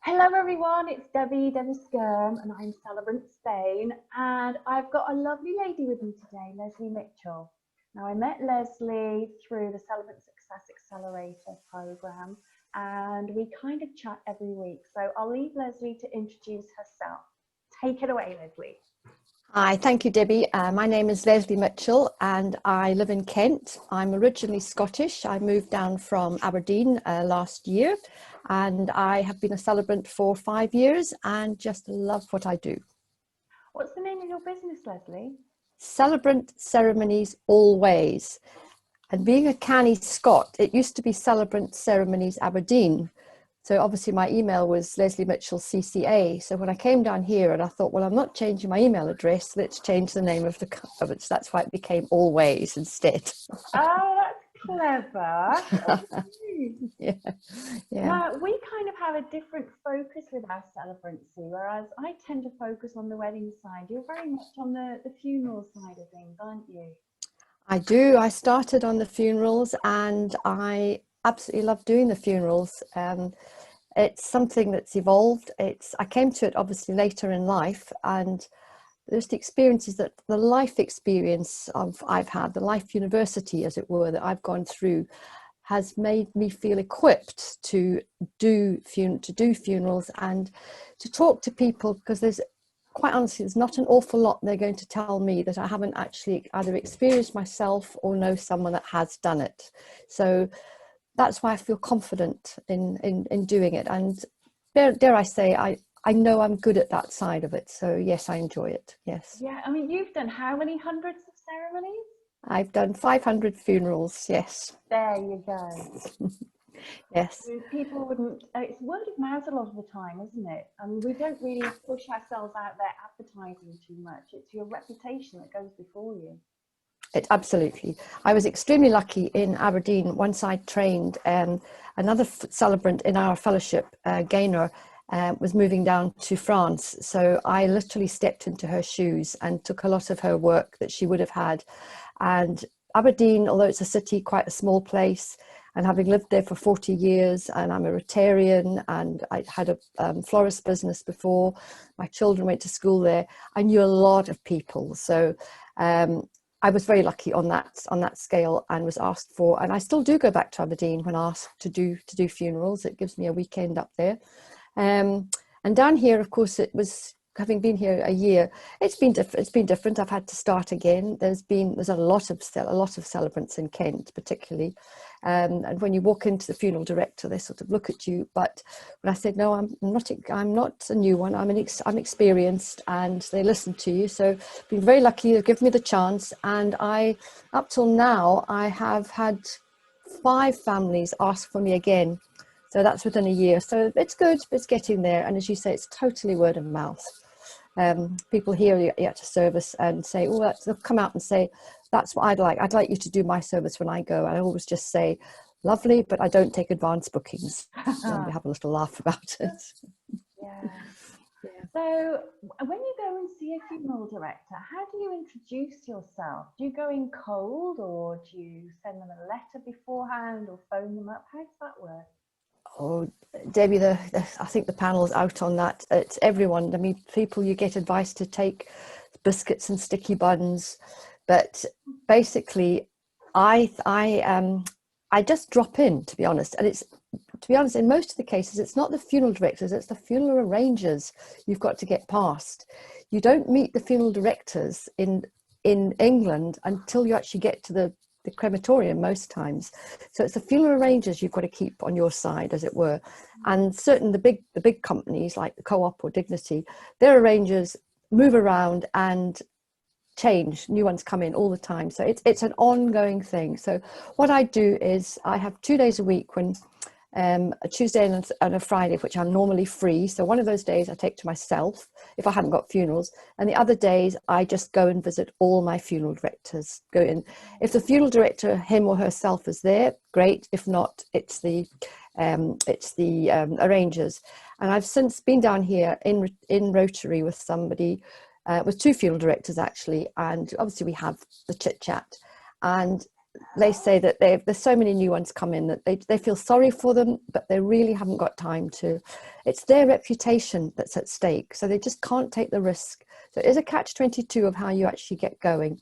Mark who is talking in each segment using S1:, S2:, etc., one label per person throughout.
S1: Hello everyone, it's Debbie Skyrme and I'm Celebrant Spain, and I've got a lovely lady with me today, Lesley Mitchell. Now I met Lesley through the Celebrant Success Accelerator program and we kind of chat every week. So I'll leave Lesley to introduce herself. Take it away, Lesley.
S2: Hi, thank you, Debbie. My name is Lesley Mitchell and I live in Kent. I'm originally Scottish. I moved down from Aberdeen last year and I have been a celebrant for 5 years and just love what I do.
S1: What's the name of your business, Lesley?
S2: Celebrant Ceremonies All Ways. And being a canny Scot, it used to be Celebrant Ceremonies Aberdeen. So obviously my email was Lesley Mitchell CCA. So when I came down here and I thought, well, I'm not changing my email address, let's change the name of the company. So that's why it became All Ways instead.
S1: Oh, that's clever.
S2: Yeah.
S1: Now, we kind of have a different focus with our celebrancy, whereas I tend to focus on the wedding side. You're very much on the funeral side of things, aren't you?
S2: I do. I started on the funerals and I absolutely love doing the funerals. It's something that's evolved. I came to it obviously later in life, and there's the experiences that the life experience I've had, the life university, as it were, that I've gone through, has made me feel equipped to do funerals and to talk to people, because quite honestly, there's not an awful lot they're going to tell me that I haven't actually either experienced myself or know someone that has done it. So that's why I feel confident in doing it. And dare I say, I know I'm good at that side of it. So yes, I enjoy it. Yes.
S1: Yeah, I mean, you've done how many hundreds of ceremonies?
S2: I've done 500 funerals. Yes.
S1: There you go.
S2: Yes.
S1: I mean, people wouldn't, it's word of mouth a lot of the time, isn't it? I mean, we don't really push ourselves out there advertising too much. It's your reputation that goes before you.
S2: Absolutely. I was extremely lucky in Aberdeen. Once I trained another celebrant in our fellowship, Gaynor, was moving down to France. So I literally stepped into her shoes and took a lot of her work that she would have had. And Aberdeen, although it's a city, quite a small place, and having lived there for 40 years, and I'm a Rotarian, and I had a florist business before, my children went to school there, I knew a lot of people. So I was very lucky on that scale, and was asked for, and I still do go back to Aberdeen when asked to do funerals. It gives me a weekend up there. And down here, of course, it was, having been here a year, it's been different. I've had to start again. There's a lot of celebrants in Kent, particularly, and when you walk into the funeral director, they sort of look at you. But when I said no, I'm not a new one. I'm experienced, and they listen to you. So I've been very lucky. They've given me the chance, and up till now I have had 5 families ask for me again. So that's within a year. So it's good, it's getting there. And as you say, it's totally word of mouth. People hear you at a service and say, oh, they'll come out and say, that's what I'd like. I'd like you to do my service when I go. I always just say, lovely, but I don't take advance bookings. And we have a little laugh about it.
S1: Yeah. So when you go and see a funeral director, how do you introduce yourself? Do you go in cold, or do you send them a letter beforehand or phone them up? How does that work?
S2: Oh, Debbie, I think the panel's out on that. It's everyone. I mean, people, you get advice to take biscuits and sticky buns, but basically, I just drop in, to be honest. And to be honest, in most of the cases, it's not the funeral directors; it's the funeral arrangers you've got to get past. You don't meet the funeral directors in England until you actually get to the crematorium most times. So it's the funeral arrangers you've got to keep on your side, as it were. And certain the big companies like the Co-op or Dignity, their arrangers move around and change, new ones come in all the time. So it's an ongoing thing. So what I do is I have 2 days a week, when a Tuesday and a Friday, which I'm normally free. So one of those days I take to myself if I haven't got funerals, and the other days I just go and visit all my funeral directors. Go in. If the funeral director, him or herself, is there, great. If not, it's the arrangers. And I've since been down here in Rotary with somebody, with 2 funeral directors actually, and obviously we have the chit chat. And they say that there's so many new ones come in that they feel sorry for them, but they really haven't got time to. It's their reputation that's at stake, so they just can't take the risk. So it is a catch-22 of how you actually get going.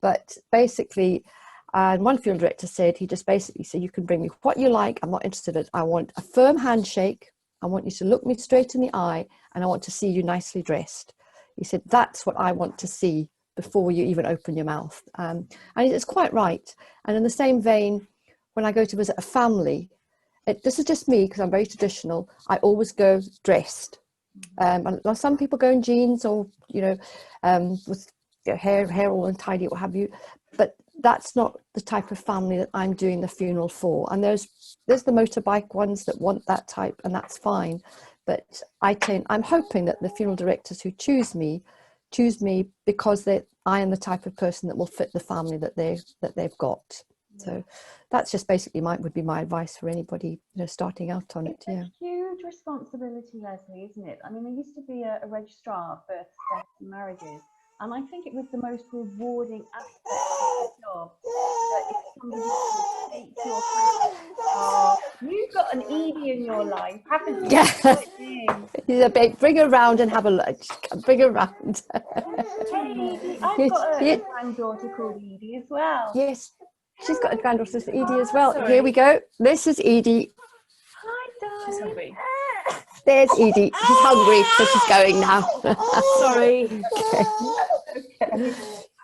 S2: But basically, and one field director said, he just basically said, you can bring me what you like, I'm not interested in it. I want a firm handshake, I want you to look me straight in the eye, and I want to see you nicely dressed. He said, that's what I want to see before you even open your mouth. And it's quite right. And in the same vein, when I go to visit a family, this is just me because I'm very traditional, I always go dressed. And some people go in jeans or, with hair all untidy, what have you. But that's not the type of family that I'm doing the funeral for. And there's the motorbike ones that want that type, and that's fine. But I'm hoping that the funeral directors who choose me because I am the type of person that will fit the family that they've got. So that's just basically would be my advice for anybody starting out on it.
S1: It's a huge responsibility, Lesley, isn't it? I mean, I used to be a registrar of births, deaths and marriages, and I think it was the most rewarding aspect of the job. That if somebody could take your hand, you've got an Edie in your life, haven't you?
S2: Yeah. Bring her round and have a look. Bring her round.
S1: Hey, Edie, I've got a granddaughter called Edie as well.
S2: Yes, she's got a granddaughter, Edie, as well. Sorry. Here we go. This is Edie.
S1: Hi, darling. She's hungry.
S2: There's Edie. She's hungry, so she's going now.
S1: Sorry.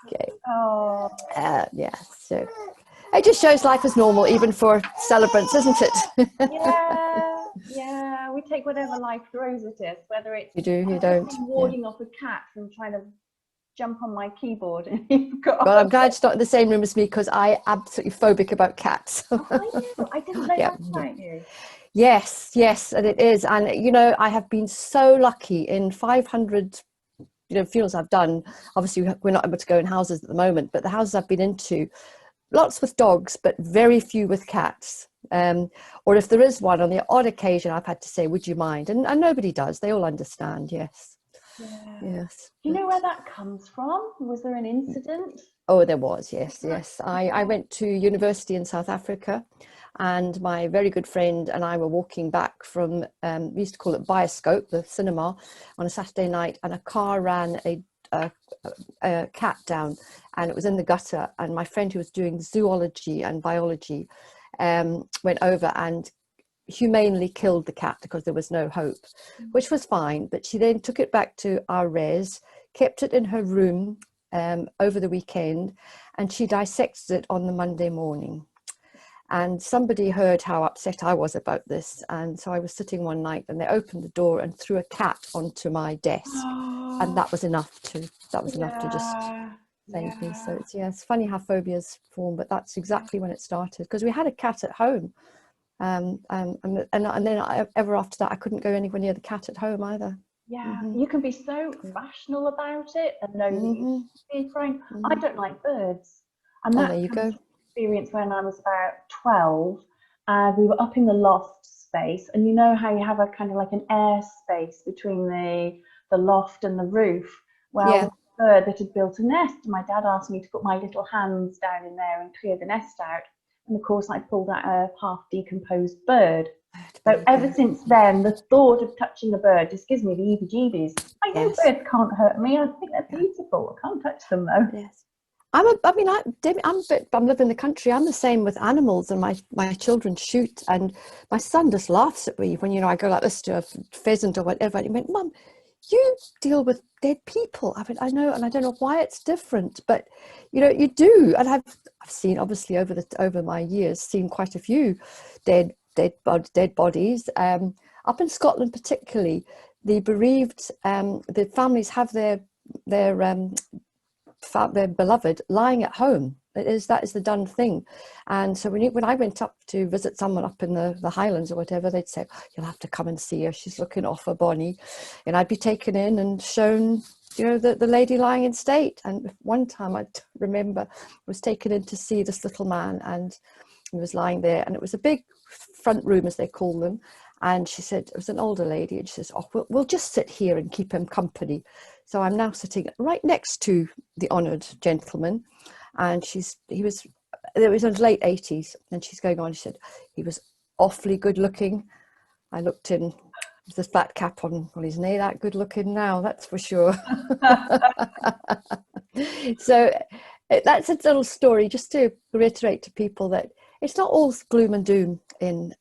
S2: Okay.
S1: Oh.
S2: Yeah. So it just shows life is normal, even for celebrants, isn't it?
S1: Yeah. We take whatever life throws at us, whether it's
S2: you don't.
S1: Warding off a cat from trying to jump on my keyboard, and you've got.
S2: Well, I'm glad she's not in the same room as me because I absolutely phobic about cats.
S1: I didn't know that about you.
S2: Yes, and it is. And, I have been so lucky in 500, funerals I've done. Obviously, we're not able to go in houses at the moment, but the houses I've been into, lots with dogs, but very few with cats. Or if there is one, on the odd occasion, I've had to say, would you mind? And nobody does. They all understand, yes.
S1: Yeah.
S2: Yes.
S1: Do you know where that comes from? Was there an incident?
S2: Oh, there was, yes. I went to university in South Africa, and my very good friend and I were walking back from, we used to call it Bioscope, the cinema, on a Saturday night, and a car ran a cat down, and it was in the gutter, and my friend who was doing zoology and biology went over and humanely killed the cat because there was no hope, which was fine. But she then took it back to our res, kept it in her room over the weekend, and she dissected it on the Monday morning. And somebody heard how upset I was about this, and so I was sitting one night and they opened the door and threw a cat onto my desk, and that was enough to just send me. So it's funny how phobias form, but that's exactly when it started, because we had a cat at home. And then ever after that, I couldn't go anywhere near the cat at home either.
S1: Yeah, you can be so rational about it and know that you should be frank. I don't like birds, and that
S2: there you go.
S1: Experience when I was about 12, and we were up in the loft space, and you know how you have a kind of like an air space between the loft and the roof. Well, the bird that had built a nest, my dad asked me to put my little hands down in there and clear the nest out. And of course, I pulled out a half decomposed bird. So ever since then, the thought of touching a bird just gives me the heebie-jeebies. I know birds can't hurt me. I think they're beautiful. I can't touch them though.
S2: Yes. I'm living in the country. I'm the same with animals, and my children shoot, and my son just laughs at me when I go like this to a pheasant or whatever. And he went, "Mum, you deal with dead people." I know, and I don't know why it's different, but you do. And I've seen, obviously, over my years, seen quite a few dead bodies. Up in Scotland, particularly, the bereaved, the families have their beloved lying at home. That is the done thing. And so when I went up to visit someone up in the Highlands or whatever, they'd say, "You'll have to come and see her, she's looking awful bonny." And I'd be taken in and shown the lady lying in state. And one time I remember I was taken in to see this little man, and he was lying there, and it was a big front room, as they call them. And she said, it was an older lady, and she says, "Oh, we'll just sit here and keep him company." So I'm now sitting right next to the honoured gentleman, and he was it was in his late 80s, and she's going on, she said, he was awfully good looking. I looked in, with this flat cap on, well, he's not that good looking now, that's for sure. So that's a little story just to reiterate to people that it's not all gloom and doom in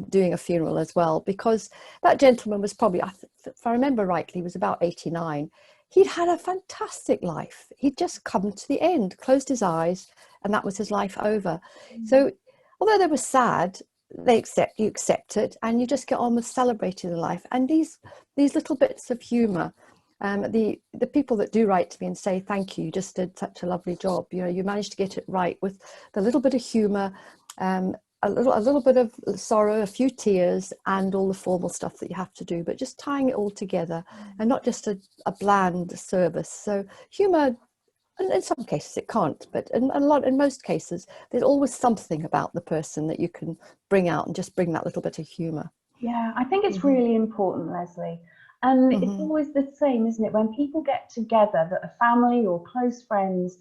S2: doing a funeral as well, because that gentleman was probably, if I remember rightly, he was about 89. He'd had a fantastic life. He'd just come to the end, closed his eyes, and that was his life over. So although they were sad, you accept it, and you just get on with celebrating the life. And these little bits of humor, the people that do write to me and say thank you, you just did such a lovely job, you know, you managed to get it right with the little bit of humor, a little bit of sorrow, a few tears, and all the formal stuff that you have to do, but just tying it all together, and not just a bland service. So humor, and in some cases it can't, but in most cases there's always something about the person that you can bring out and just bring that little bit of humor.
S1: Yeah, I think it's really important, Lesley. And it's always the same, isn't it? When people get together, that are family or close friends,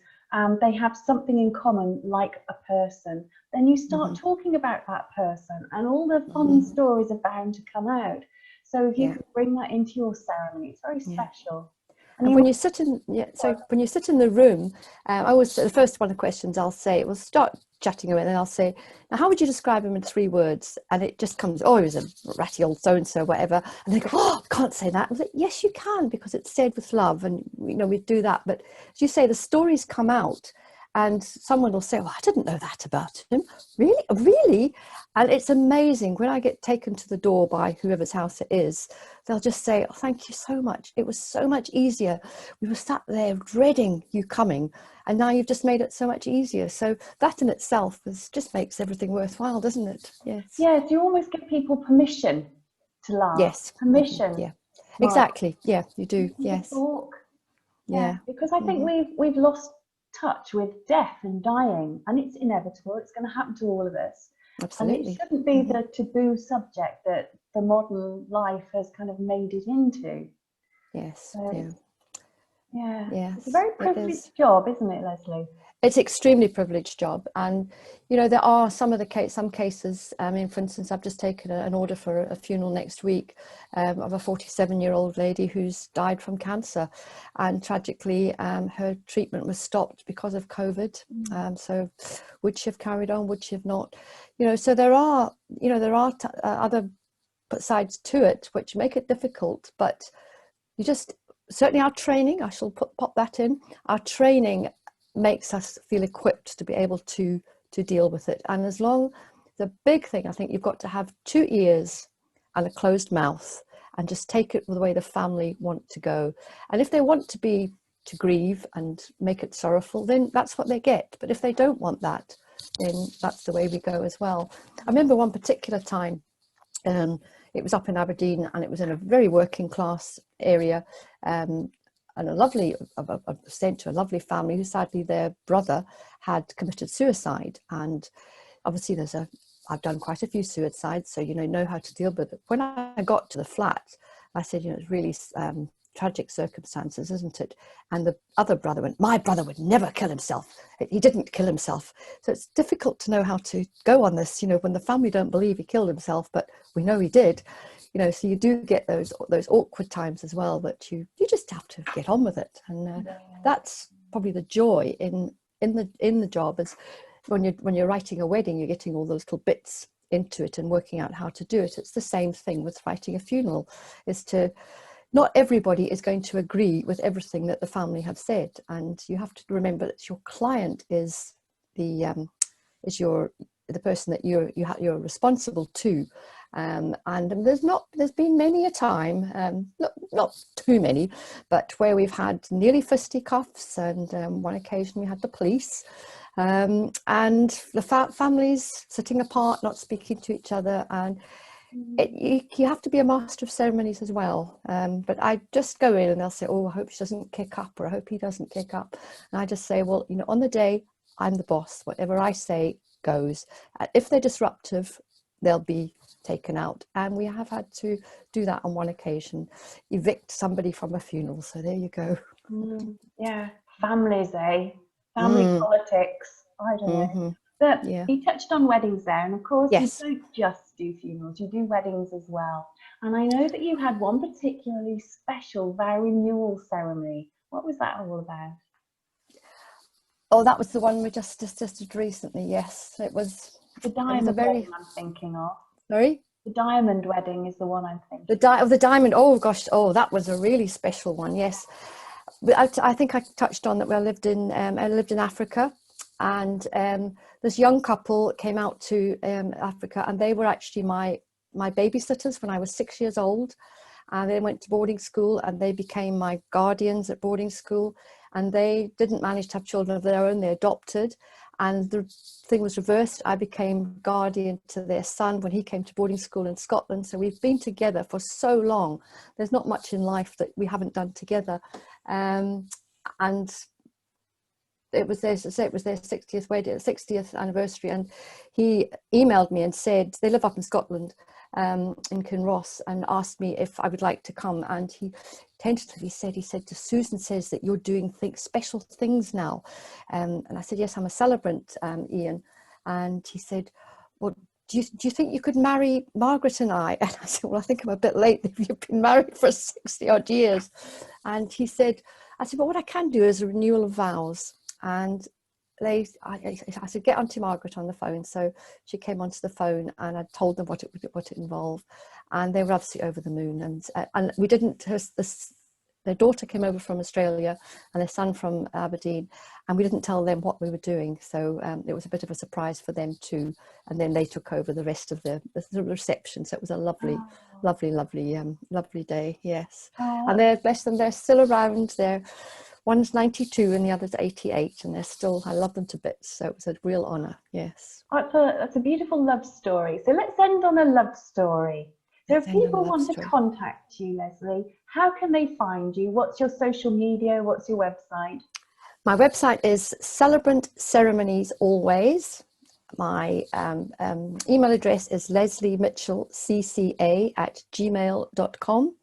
S1: they have something in common, like a person, then you start talking about that person, and all the fun stories are bound to come out. So if you could bring that into your ceremony, it's very special.
S2: And when you sit in, when you sit in the room, I always, the first one of the questions I'll say, we'll start chatting away, and then I'll say, now how would you describe him in 3 words? And it just comes, oh, he was a ratty old so-and-so, whatever. And they go, oh, I can't say that. I was like, yes, you can, because it's said with love, and you know, we do that. But as you say, the stories come out, and someone will say, oh, I didn't know that about him. Really? Really? And it's amazing when I get taken to the door by whoever's house it is, they'll just say, oh, thank you so much. It was so much easier. We were sat there dreading you coming, and now you've just made it so much easier. So that in itself just makes everything worthwhile, doesn't it? Yes.
S1: Yes, you almost give people permission to laugh.
S2: Yes.
S1: Permission.
S2: Yeah. Exactly. Yeah, you do. Yes.
S1: Talk.
S2: Yeah.
S1: Because I think we've lost touch with death and dying, and it's inevitable. It's going to happen to all of us.
S2: Absolutely.
S1: And it shouldn't be the taboo subject that the modern life has kind of made it into.
S2: Yes.
S1: So,
S2: Yes.
S1: It's a very privileged job, isn't it, Lesley?
S2: It's an extremely privileged job, and you know, there are some cases. I mean, for instance, I've just taken an order for a funeral next week of a 47-year-old lady who's died from cancer, and tragically her treatment was stopped because of COVID. So would she have carried on, would she have not? You know, so there are other sides to it which make it difficult, but you just, certainly our training, I shall pop that in, our training makes us feel equipped to be able to deal with it. And the big thing, I think, you've got to have 2 ears and a closed mouth, and just take it the way the family want to go. And if they want to grieve and make it sorrowful, then that's what they get. But if they don't want that, then that's the way we go as well. I remember one particular time, it was up in Aberdeen, and it was in a very working class area, and sent to a lovely family who sadly their brother had committed suicide. And obviously I've done quite a few suicides, so you know how to deal with it. When I got to the flat, I said, you know, it's really tragic circumstances, isn't it? And the other brother went, my brother would never kill himself. He didn't kill himself. So it's difficult to know how to go on this, you know, when the family don't believe he killed himself, but we know he did. You know, so you do get those awkward times as well, but you just have to get on with it. And that's probably the joy in the job, is when you're writing a wedding, you're getting all those little bits into it and working out how to do it. It's the same thing with writing a funeral, not everybody is going to agree with everything that the family have said, and you have to remember that your client is the person that you're responsible to. And there's been many a time, not too many, but where we've had nearly fisticuffs, and one occasion we had the police, and the families sitting apart, not speaking to each other, and you have to be a master of ceremonies as well. But I just go in and they'll say, oh, I hope she doesn't kick up, or I hope he doesn't kick up. And I just say, well, you know, on the day, I'm the boss. Whatever I say goes. If they're disruptive, they'll be taken out. And we have had to do that on one occasion, evict somebody from a funeral. So there you go.
S1: Yeah, families, Family politics. I don't know.
S2: Mm-hmm.
S1: But
S2: Yeah.
S1: you touched on weddings there, and of course you
S2: Yes.
S1: don't just do funerals, you do weddings as well. And I know that you had one particularly special vow renewal ceremony. What was that all about?
S2: Oh, that was the one we just did recently. Yes, it was.
S1: The
S2: It was a
S1: diamond
S2: very.
S1: wedding I'm thinking of.
S2: Sorry.
S1: The diamond wedding is the one I'm thinking.
S2: The diamond. Oh gosh. Oh, that was a really special one. Yes. I think I touched on that. I lived in Africa, and this young couple came out to Africa, and they were actually my babysitters when I was 6 years old. And they went to boarding school, and they became my guardians at boarding school. And they didn't manage to have children of their own. They adopted, and the thing was reversed. I became guardian to their son when he came to boarding school in Scotland. So we've been together for so long. There's not much in life that we haven't done together. And it was their 60th anniversary, and he emailed me and said they live up in Scotland, in Kinross, and asked me if I would like to come. And he tentatively said, Susan says that you're doing special things now, and I said, yes, I'm a celebrant, Ian. And he said, well, do you think you could marry Margaret and I? And I said, well, I think I'm a bit late. You've been married for 60 odd years. And he said, I said, but what I can do is a renewal of vows. And I said, get onto Margaret on the phone. So she came onto the phone, and I told them what it involved, and they were absolutely over the moon. And we didn't. Their daughter came over from Australia, and their son from Aberdeen, and we didn't tell them what we were doing. So it was a bit of a surprise for them too. And then they took over the rest of the reception. So it was a lovely, lovely day. Yes. And they're, bless them, they're still around. One's 92 and the other's 88, and they're still, I love them to bits. So it was a real honour. Yes.
S1: That's a beautiful love story. So let's end on a love story. So if people want to contact you, Lesley, how can they find you? What's your social media? What's your website?
S2: My website is Celebrant Ceremonies All Ways. My email address is Lesley Mitchell cca@gmail.com.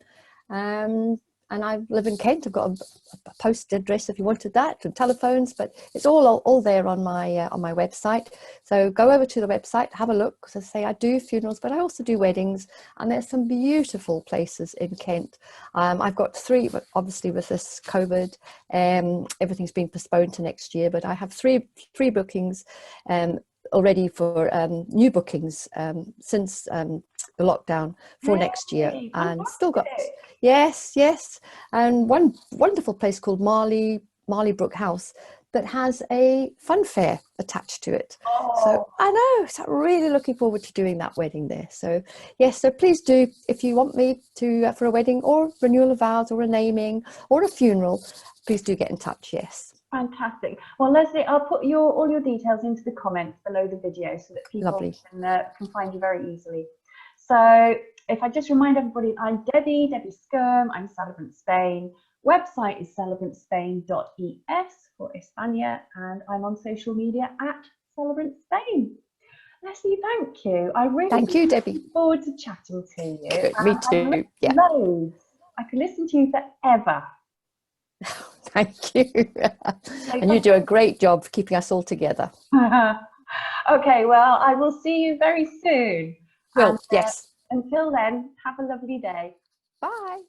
S2: And I live in Kent. I've got a post address if you wanted that, and telephones, but it's all there on my website. So go over to the website, have a look. As I say, I do funerals, but I also do weddings, and there's some beautiful places in Kent. I've got 3, but obviously with this COVID, everything's been postponed to next year. But I have three bookings already for new bookings since the lockdown for next year, and still got. Yes, and one wonderful place called Marleybrook House that has a fun fair attached to it. So I know, so I'm really looking forward to doing that wedding there. So yes, so please do, if you want me to for a wedding or renewal of vows or a naming or a funeral, please do get in touch. Yes.
S1: Fantastic. Well, Lesley, I'll put all your details into the comments below the video so that people can find you very easily. So if I just remind everybody, I'm Debbie Skyrme, I'm Celebrant Spain. Website is celebrantspain.es for España, and I'm on social media at Celebrant Spain. Lesley, thank you. I really
S2: thank you, Debbie.
S1: look forward to chatting to you.
S2: Good, me too. Yeah.
S1: Loads. I could listen to you forever.
S2: Thank you. And you do a great job of keeping us all together.
S1: Okay, well, I will see you very soon.
S2: Well, yes.
S1: Until then, have a lovely day.
S2: Bye.